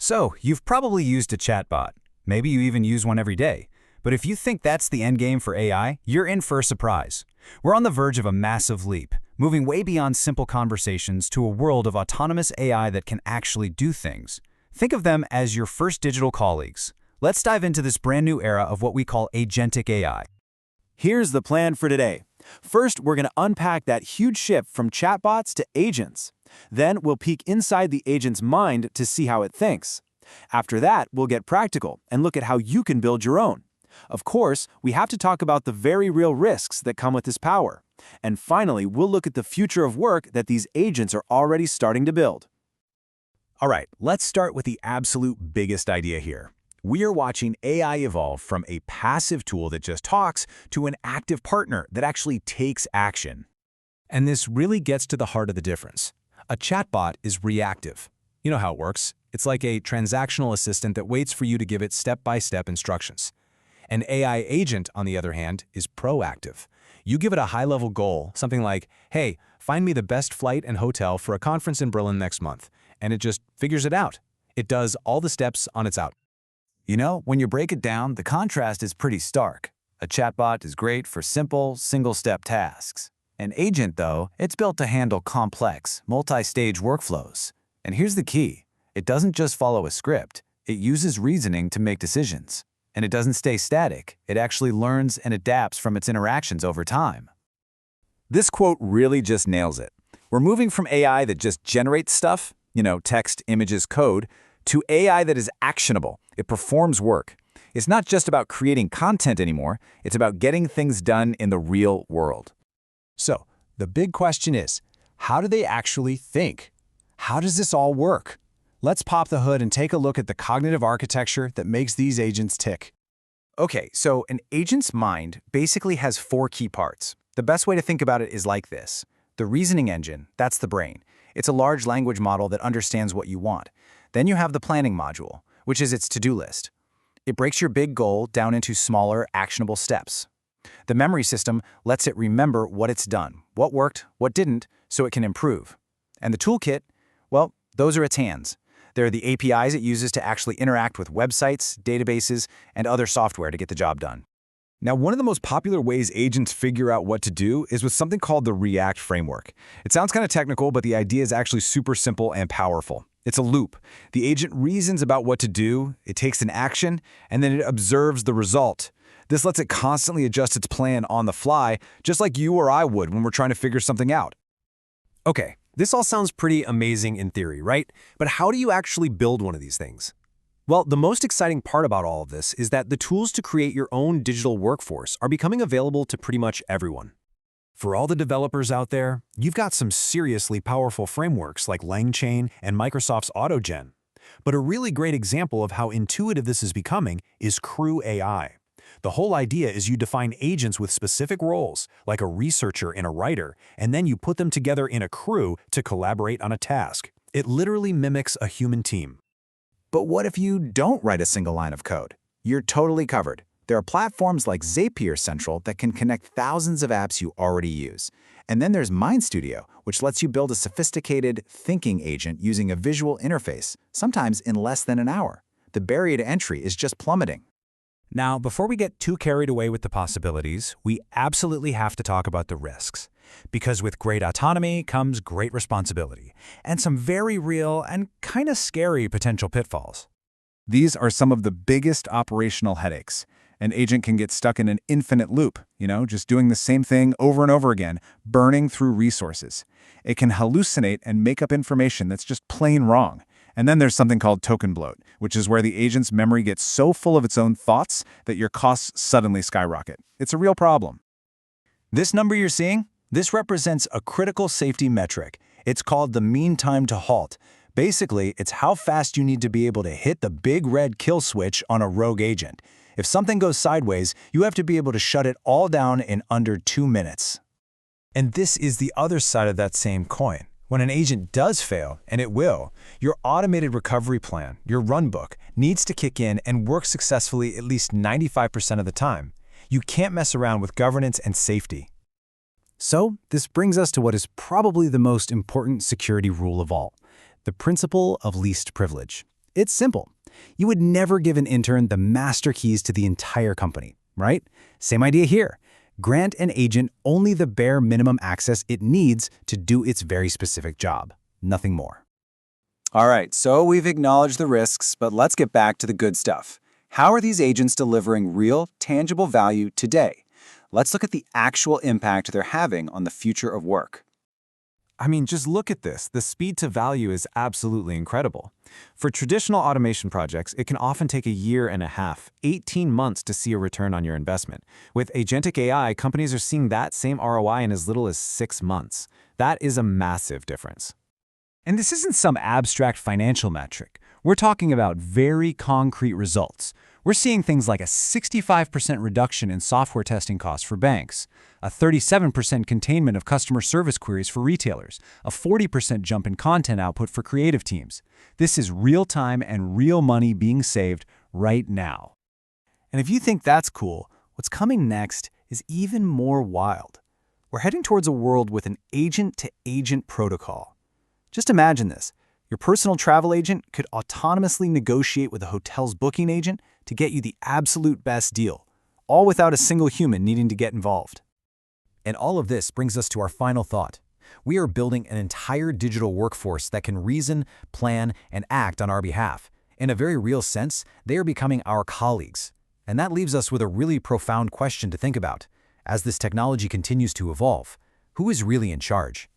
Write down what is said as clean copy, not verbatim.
So, you've probably used a chatbot. Maybe you even use one every day. But if you think that's the endgame for AI, you're in for a surprise. We're on the verge of a massive leap, moving way beyond simple conversations to a world of autonomous AI that can actually do things. Think of them as your first digital colleagues. Let's dive into this brand new era of what we call Agentic AI. Here's the plan for today. First, we're going to unpack that huge shift from chatbots to agents. Then we'll peek inside the agent's mind to see how it thinks. After that, we'll get practical and look at how you can build your own. Of course, we have to talk about the very real risks that come with this power. And finally, we'll look at the future of work that these agents are already starting to build. All right, let's start with the absolute biggest idea here. We are watching AI evolve from a passive tool that just talks to an active partner that actually takes action. And this really gets to the heart of the difference. A chatbot is reactive. You know how it works. It's like a transactional assistant that waits for you to give it step-by-step instructions. An AI agent, on the other hand, is proactive. You give it a high-level goal, something like, hey, find me the best flight and hotel for a conference in Berlin next month, and it just figures it out. It does all the steps on its own. You know, when you break it down, the contrast is pretty stark. A chatbot is great for simple, single-step tasks. An agent, though, it's built to handle complex, multi-stage workflows. And here's the key. It doesn't just follow a script. It uses reasoning to make decisions. And it doesn't stay static. It actually learns and adapts from its interactions over time. This quote really just nails it. We're moving from AI that just generates stuff, text, images, code, to AI that is actionable. It performs work. It's not just about creating content anymore. It's about getting things done in the real world. So, the big question is, how do they actually think? How does this all work? Let's pop the hood and take a look at the cognitive architecture that makes these agents tick. Okay, so an agent's mind basically has 4 key parts. The best way to think about it is like this. The reasoning engine, that's the brain. It's a large language model that understands what you want. Then you have the planning module, which is its to-do list. It breaks your big goal down into smaller, actionable steps. The memory system lets it remember what it's done, what worked, what didn't, so it can improve. And the toolkit, well, those are its hands. They're the APIs it uses to actually interact with websites, databases, and other software to get the job done. Now, one of the most popular ways agents figure out what to do is with something called the React framework. It sounds kind of technical, but the idea is actually super simple and powerful. It's a loop. The agent reasons about what to do, it takes an action, and then it observes the result. This lets it constantly adjust its plan on the fly, just like you or I would when we're trying to figure something out. Okay, this all sounds pretty amazing in theory, right? But how do you actually build one of these things? Well, the most exciting part about all of this is that the tools to create your own digital workforce are becoming available to pretty much everyone. For all the developers out there, you've got some seriously powerful frameworks like LangChain and Microsoft's AutoGen. But a really great example of how intuitive this is becoming is CrewAI. The whole idea is you define agents with specific roles, like a researcher and a writer, and then you put them together in a crew to collaborate on a task. It literally mimics a human team. But what if you don't write a single line of code? You're totally covered. There are platforms like Zapier Central that can connect thousands of apps you already use. And then there's MindStudio, which lets you build a sophisticated thinking agent using a visual interface, sometimes in less than an hour. The barrier to entry is just plummeting. Now, before we get too carried away with the possibilities, we absolutely have to talk about the risks. Because with great autonomy comes great responsibility, and some very real and kind of scary potential pitfalls. These are some of the biggest operational headaches. An agent can get stuck in an infinite loop, just doing the same thing over and over again, burning through resources. It can hallucinate and make up information that's just plain wrong. And then there's something called token bloat, which is where the agent's memory gets so full of its own thoughts that your costs suddenly skyrocket. It's a real problem. This number you're seeing? This represents a critical safety metric. It's called the mean time to halt. Basically, it's how fast you need to be able to hit the big red kill switch on a rogue agent. If something goes sideways, you have to be able to shut it all down in under 2 minutes. And this is the other side of that same coin. When an agent does fail, and it will, your automated recovery plan, your runbook, needs to kick in and work successfully at least 95% of the time. You can't mess around with governance and safety. So, this brings us to what is probably the most important security rule of all, the principle of least privilege. It's simple. You would never give an intern the master keys to the entire company, right? Same idea here. Grant an agent only the bare minimum access it needs to do its very specific job. Nothing more. All right, so we've acknowledged the risks, but let's get back to the good stuff. How are these agents delivering real, tangible value today? Let's look at the actual impact they're having on the future of work. I mean, just look at this. The speed to value is absolutely incredible. For traditional automation projects, it can often take a year and a half, 18 months to see a return on your investment. With Agentic AI, companies are seeing that same ROI in as little as 6 months. That is a massive difference. And this isn't some abstract financial metric. We're talking about very concrete results. We're seeing things like a 65% reduction in software testing costs for banks, a 37% containment of customer service queries for retailers, a 40% jump in content output for creative teams. This is real time and real money being saved right now. And if you think that's cool, what's coming next is even more wild. We're heading towards a world with an agent-to-agent protocol. Just imagine this. Your personal travel agent could autonomously negotiate with a hotel's booking agent to get you the absolute best deal, all without a single human needing to get involved. And all of this brings us to our final thought. We are building an entire digital workforce that can reason, plan, and act on our behalf. In a very real sense, they are becoming our colleagues. And that leaves us with a really profound question to think about. As this technology continues to evolve, who is really in charge?